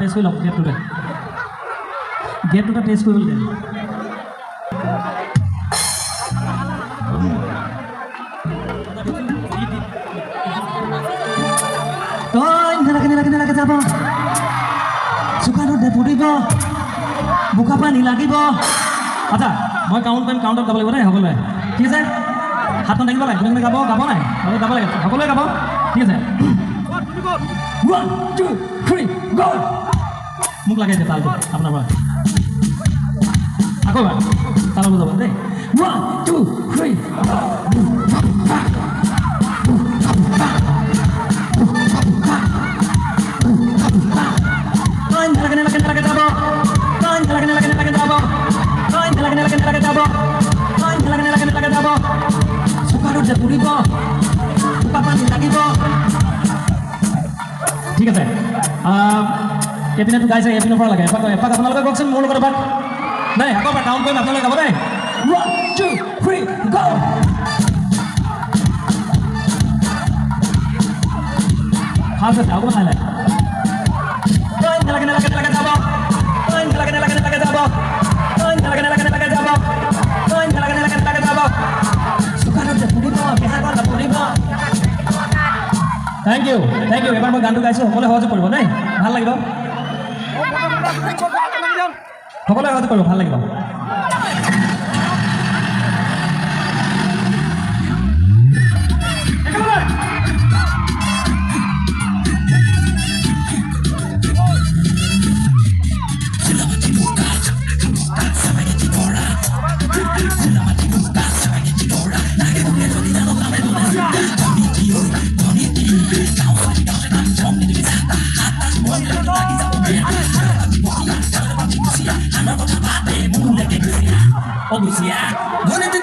Test কৰি লওক gate দুটা টেষ্ট কৰিব লাগে কেনেকে যাব চুকানত পৰিব বোকা পানী লাগিব আচ্ছা মই কাউণ্টত গাব লাগিব দেই সকলোৱে ঠিক আছে হাতখন দাঙিব লাগে কোনে গাব নাই গাব লাগে সকলোৱে গাব ঠিক আছে 1 2 3 গো মোক লাগে যে তালটো আপোনাৰ পৰা আকৌ এবাৰ তাল বজাব দেই 1 2 3 ঠিক আছে এপিনেতো গাইছে এপিনৰ পৰা লাগে এপাক আপোনালোকে কওকচোন মোৰ লগত এপাক নাই আকৌ এবাৰ কাউণ্ট কৰিম আপোনালোকে গাব দেই 1 2 3 গো ফাৰ্ষ্ট আছে আকৌ নাই লাগে ইউ এবাৰ মই গানটো গাইছোঁ সকলোৱে সহযোগ কৰিব দেই ভাল লাগিব সকলোৱে সহযোগ কৰিব ভাল লাগিব Oh, yeah.